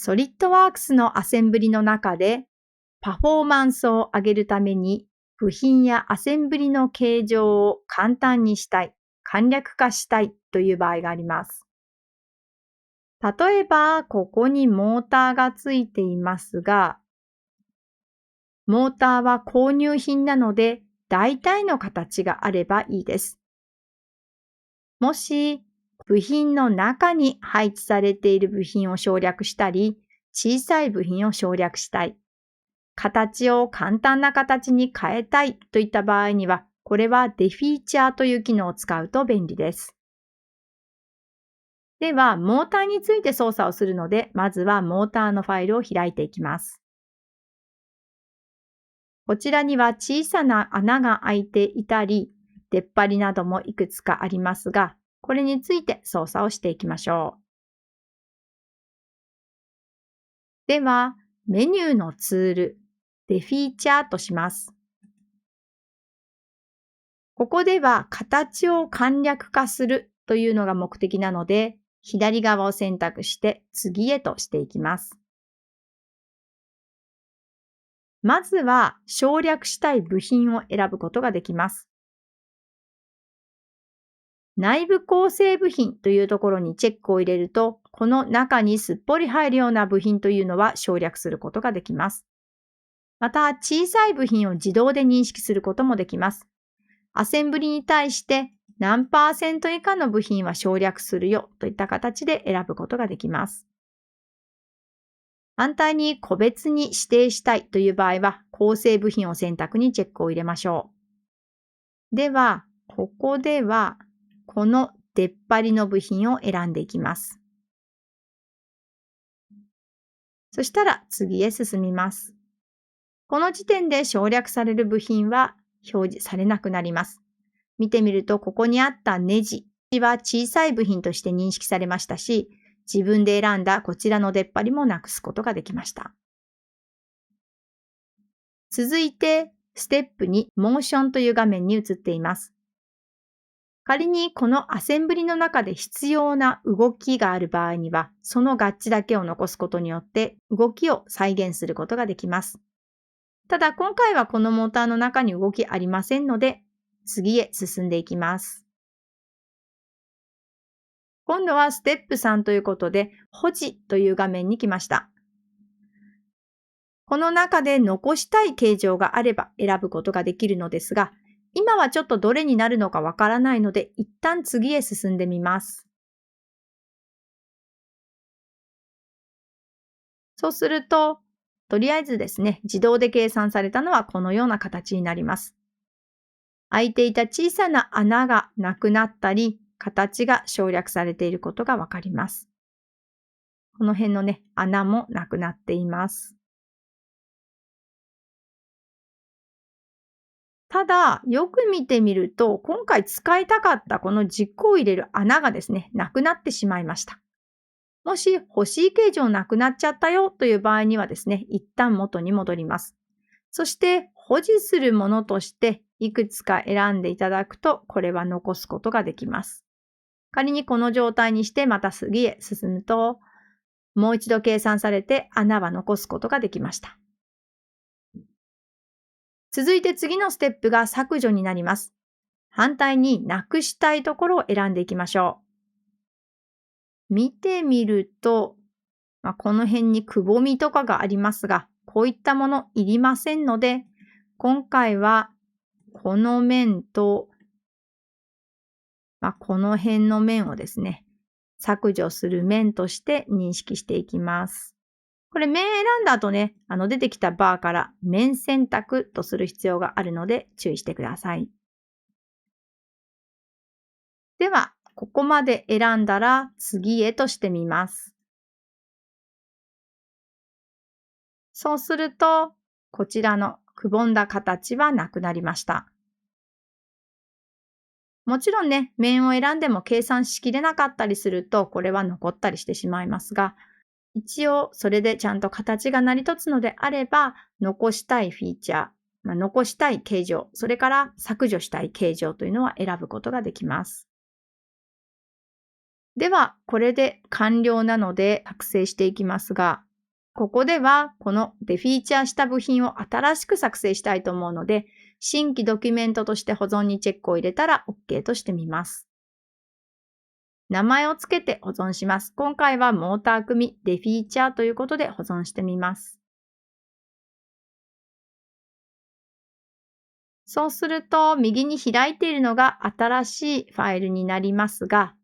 SolidWorks のアセンブリの中でパフォーマンスを上げるために部品やアセンブリの形状を簡単にしたい、簡略化したいという場合があります。例えば、ここにモーターがついていますが、モーターは購入品なので、大体の形があればいいです。もし、部品の中に配置されている部品を省略したり、小さい部品を省略したい、形を簡単な形に変えたいといった場合には、これはデフィーチャーという機能を使うと便利です。では、モーターについて操作をするので、まずはモーターのファイルを開いていきます。こちらには小さな穴が開いていたり、出っ張りなどもいくつかありますが、これについて操作をしていきましょう。では、メニューのツール、デフィーチャーとします。ここでは形を簡略化するというのが目的なので、左側を選択して次へとしていきます。まずは省略したい部品を選ぶことができます。内部構成部品というところにチェックを入れると、この中にすっぽり入るような部品というのは省略することができます。また、小さい部品を自動で認識することもできます。アセンブリに対して何%以下の部品は省略するよといった形で選ぶことができます。反対に個別に指定したいという場合は、構成部品を選択にチェックを入れましょう。では、ここでは、この出っ張りの部品を選んでいきます。そしたら次へ進みます。この時点で省略される部品は表示されなくなります。見てみると、ここにあったネジは小さい部品として認識されましたし、自分で選んだこちらの出っ張りもなくすことができました。続いて、ステップ2、モーションという画面に移っています。仮にこのアセンブリの中で必要な動きがある場合には、その合致だけを残すことによって動きを再現することができます。ただ今回はこのモーターの中に動きありませんので、次へ進んでいきます。今度はステップ3ということで、保持という画面に来ました。この中で残したい形状があれば選ぶことができるのですが、今はちょっとどれになるのかわからないので、一旦次へ進んでみます。そうすると、とりあえずですね、自動で計算されたのはこのような形になります。開いていた小さな穴がなくなったり、形が省略されていることがわかります。この辺のね、穴もなくなっています。ただ、よく見てみると、今回使いたかったこの軸を入れる穴がですね、なくなってしまいました。もし欲しい形状なくなっちゃったよという場合にはですね、一旦元に戻ります。そして保持するものとしていくつか選んでいただくと、これは残すことができます。仮にこの状態にしてまた次へ進むと、もう一度計算されて穴は残すことができました。続いて次のステップが削除になります。反対になくしたいところを選んでいきましょう。見てみると、この辺にくぼみとかがありますが、こういったものいりませんので、今回はこの面と、この辺の面をですね、削除する面として認識していきます。これ面選んだ後ね、出てきたバーから面選択とする必要があるので注意してください。では、ここまで選んだら次へとしてみます。そうすると、こちらのくぼんだ形はなくなりました。もちろんね、面を選んでも計算しきれなかったりすると、これは残ったりしてしまいますが、一応それでちゃんと形が成り立つのであれば、残したいフィーチャー、残したい形状、それから削除したい形状というのは選ぶことができます。では、これで完了なので作成していきますが、ここではこのデフィーチャーした部品を新しく作成したいと思うので、新規ドキュメントとして保存にチェックを入れたら OK としてみます。名前をつけて保存します。今回はモーター組デフィーチャーということで保存してみます。そうすると右に開いているのが新しいファイルになりますが、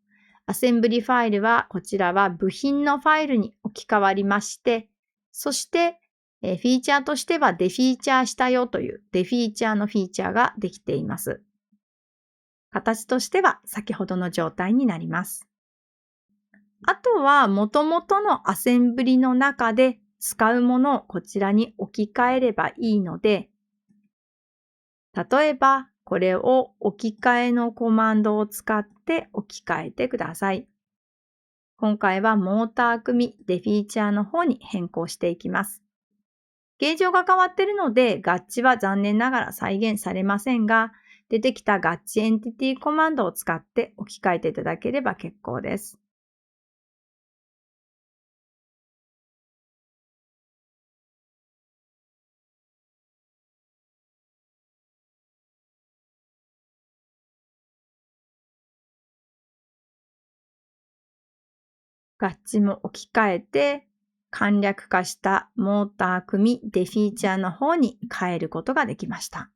アセンブリファイルはこちらは部品のファイルに置き換わりまして、そしてフィーチャーとしてはデフィーチャーしたよというデフィーチャーのフィーチャーができています。形としては先ほどの状態になります。あとは元々のアセンブリの中で使うものをこちらに置き換えればいいので、例えばこれを置き換えのコマンドを使って置き換えてください。今回はモーター組デフィーチャーの方に変更していきます。形状が変わっているので合致は残念ながら再現されませんが、出てきた合致エンティティコマンドを使って置き換えていただければ結構です。合致も置き換えて、簡略化したモーター組デフィーチャーの方に変えることができました。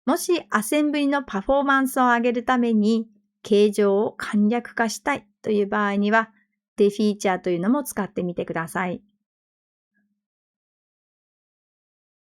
もしアセンブリのパフォーマンスを上げるために形状を簡略化したいという場合には、デフィーチャーというのも使ってみてください。